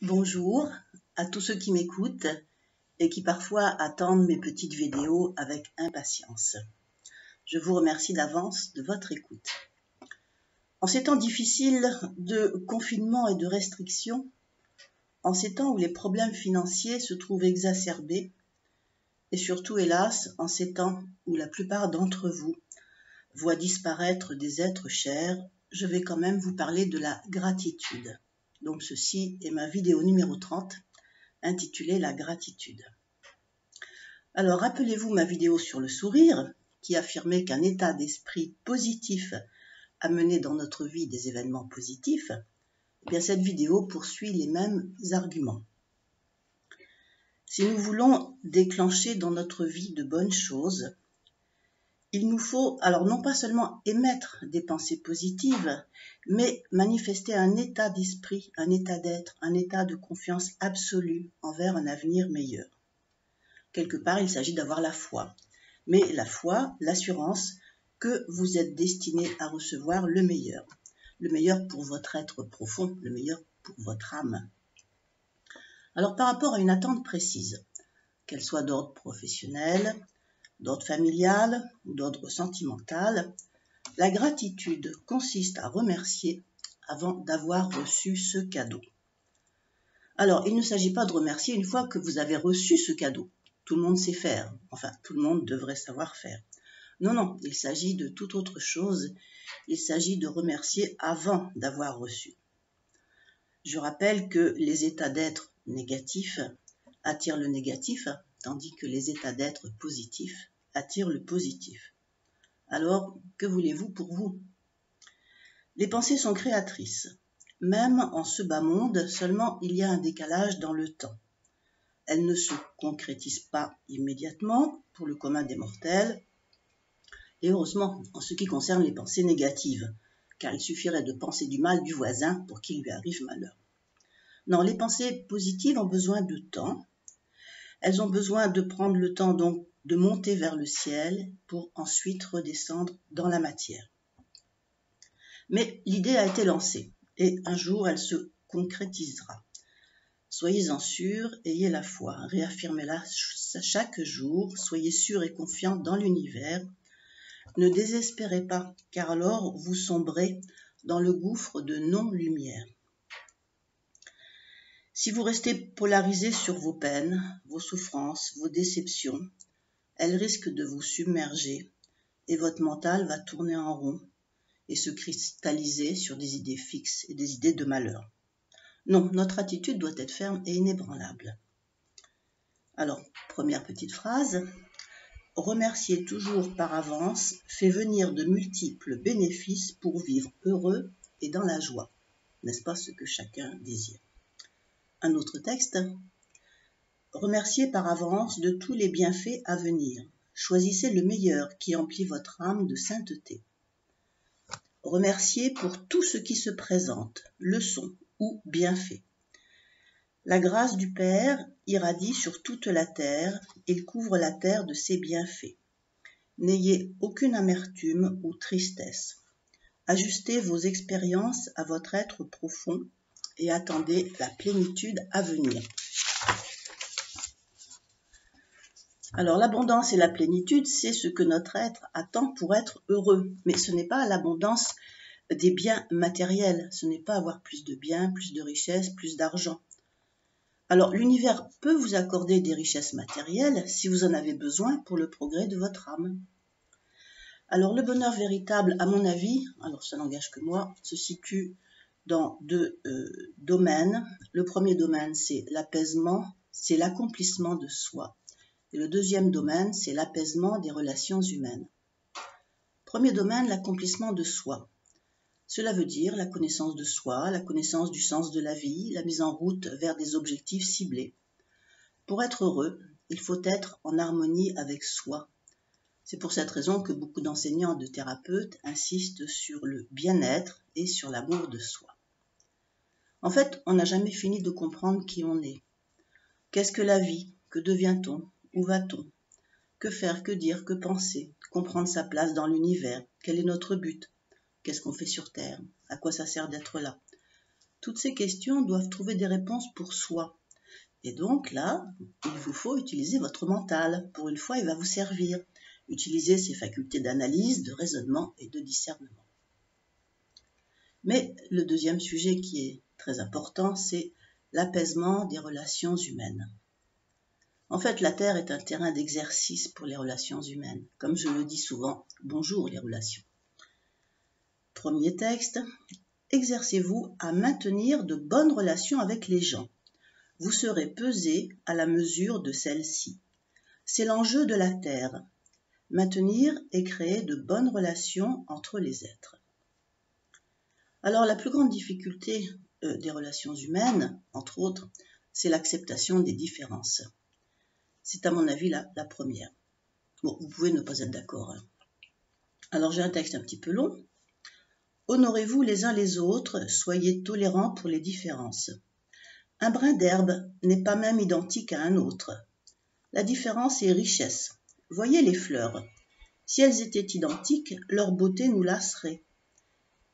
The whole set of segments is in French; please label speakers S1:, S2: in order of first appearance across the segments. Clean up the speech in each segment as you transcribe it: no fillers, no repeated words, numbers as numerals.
S1: Bonjour à tous ceux qui m'écoutent et qui parfois attendent mes petites vidéos avec impatience. Je vous remercie d'avance de votre écoute. En ces temps difficiles de confinement et de restrictions, en ces temps où les problèmes financiers se trouvent exacerbés, et surtout, hélas, en ces temps où la plupart d'entre vous voient disparaître des êtres chers, je vais quand même vous parler de la gratitude. Donc ceci est ma vidéo numéro 30, intitulée La gratitude. Alors rappelez-vous ma vidéo sur le sourire, qui affirmait qu'un état d'esprit positif amenait dans notre vie des événements positifs. Eh bien, cette vidéo poursuit les mêmes arguments. Si nous voulons déclencher dans notre vie de bonnes choses, il nous faut alors non pas seulement émettre des pensées positives, mais manifester un état d'esprit, un état d'être, un état de confiance absolue envers un avenir meilleur. Quelque part, il s'agit d'avoir la foi. Mais la foi, l'assurance que vous êtes destiné à recevoir le meilleur pour votre être profond, le meilleur pour votre âme. Alors par rapport à une attente précise, qu'elle soit d'ordre professionnel, d'ordre familial ou d'ordre sentimental, la gratitude consiste à remercier avant d'avoir reçu ce cadeau. Alors, il ne s'agit pas de remercier une fois que vous avez reçu ce cadeau. Tout le monde sait faire, enfin, tout le monde devrait savoir faire. Non, il s'agit de toute autre chose. Il s'agit de remercier avant d'avoir reçu. Je rappelle que les états d'être négatifs attirent le négatif, tandis que les états d'être positifs attirent le positif. Alors, que voulez-vous pour vous? Les pensées sont créatrices. Même en ce bas monde, seulement il y a un décalage dans le temps. Elles ne se concrétisent pas immédiatement pour le commun des mortels, et heureusement en ce qui concerne les pensées négatives, car il suffirait de penser du mal du voisin pour qu'il lui arrive malheur. Non, les pensées positives ont besoin de temps. Elles ont besoin de prendre le temps donc de monter vers le ciel pour ensuite redescendre dans la matière. Mais l'idée a été lancée et un jour elle se concrétisera. Soyez-en sûrs, ayez la foi, réaffirmez-la chaque jour, soyez sûrs et confiants dans l'univers. Ne désespérez pas, car alors vous sombrez dans le gouffre de non-lumière. Si vous restez polarisé sur vos peines, vos souffrances, vos déceptions, elles risquent de vous submerger et votre mental va tourner en rond et se cristalliser sur des idées fixes et des idées de malheur. Non, notre attitude doit être ferme et inébranlable. Alors, première petite phrase, remercier toujours par avance fait venir de multiples bénéfices pour vivre heureux et dans la joie. N'est-ce pas ce que chacun désire? Un autre texte, remerciez par avance de tous les bienfaits à venir. Choisissez le meilleur qui emplit votre âme de sainteté. Remerciez pour tout ce qui se présente, leçon ou bienfait. La grâce du Père irradie sur toute la terre, il couvre la terre de ses bienfaits. N'ayez aucune amertume ou tristesse. Ajustez vos expériences à votre être profond et attendez la plénitude à venir. Alors l'abondance et la plénitude, c'est ce que notre être attend pour être heureux. Mais ce n'est pas l'abondance des biens matériels, ce n'est pas avoir plus de biens, plus de richesses, plus d'argent. Alors l'univers peut vous accorder des richesses matérielles si vous en avez besoin pour le progrès de votre âme. Alors le bonheur véritable, à mon avis, alors ça n'engage que moi, se situe dans deux domaines. Le premier domaine, c'est l'apaisement, c'est l'accomplissement de soi. Et le deuxième domaine, c'est l'apaisement des relations humaines. Premier domaine, l'accomplissement de soi. Cela veut dire la connaissance de soi, la connaissance du sens de la vie, la mise en route vers des objectifs ciblés. Pour être heureux, il faut être en harmonie avec soi. C'est pour cette raison que beaucoup d'enseignants, de thérapeutes insistent sur le bien-être et sur l'amour de soi. En fait, on n'a jamais fini de comprendre qui on est. Qu'est-ce que la vie? Que devient-on? Où va-t-on? Que faire? Que dire? Que penser? Comprendre sa place dans l'univers? Quel est notre but? Qu'est-ce qu'on fait sur Terre? À quoi ça sert d'être là? Toutes ces questions doivent trouver des réponses pour soi. Et donc là, il vous faut utiliser votre mental. Pour une fois, il va vous servir. Utilisez ses facultés d'analyse, de raisonnement et de discernement. Mais le deuxième sujet qui est très important, c'est l'apaisement des relations humaines. En fait, la Terre est un terrain d'exercice pour les relations humaines. Comme je le dis souvent, bonjour les relations. Premier texte, exercez-vous à maintenir de bonnes relations avec les gens. Vous serez pesé à la mesure de celles-ci. C'est l'enjeu de la Terre. Maintenir et créer de bonnes relations entre les êtres. Alors, la plus grande difficulté des relations humaines, entre autres, c'est l'acceptation des différences. C'est à mon avis la première. Bon, vous pouvez ne pas être d'accord. Alors j'ai un texte un petit peu long. Honorez-vous les uns les autres, soyez tolérants pour les différences. Un brin d'herbe n'est pas même identique à un autre. La différence est richesse. Voyez les fleurs. Si elles étaient identiques, leur beauté nous lasserait.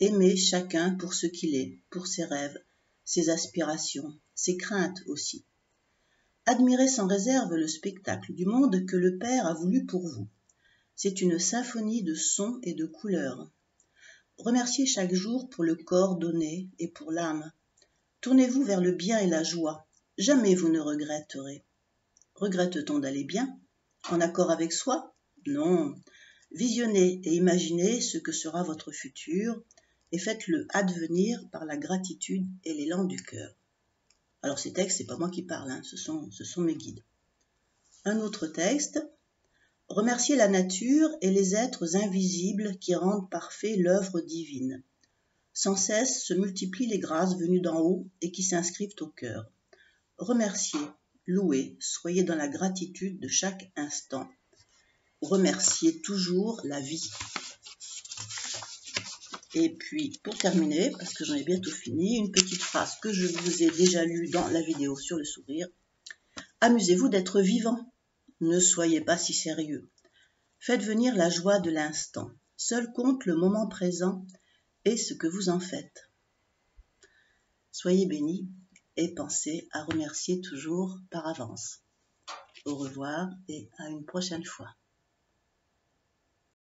S1: Aimez chacun pour ce qu'il est, pour ses rêves, ses aspirations, ses craintes aussi. Admirez sans réserve le spectacle du monde que le Père a voulu pour vous. C'est une symphonie de sons et de couleurs. Remerciez chaque jour pour le corps donné et pour l'âme. Tournez-vous vers le bien et la joie. Jamais vous ne regretterez. Regrette-t-on d'aller bien? En accord avec soi? Non. Visionnez et imaginez ce que sera votre futur et faites-le advenir par la gratitude et l'élan du cœur. Alors ces textes, c'est pas moi qui parle, ce sont mes guides. Un autre texte. Remerciez la nature et les êtres invisibles qui rendent parfait l'œuvre divine. Sans cesse se multiplient les grâces venues d'en haut et qui s'inscrivent au cœur. Remerciez, louez, soyez dans la gratitude de chaque instant. Remerciez toujours la vie. Et puis, pour terminer, parce que j'en ai bientôt fini, une petite phrase que je vous ai déjà lue dans la vidéo sur le sourire. Amusez-vous d'être vivant. Ne soyez pas si sérieux. Faites venir la joie de l'instant. Seul compte le moment présent et ce que vous en faites. Soyez bénis et pensez à remercier toujours par avance. Au revoir et à une prochaine fois.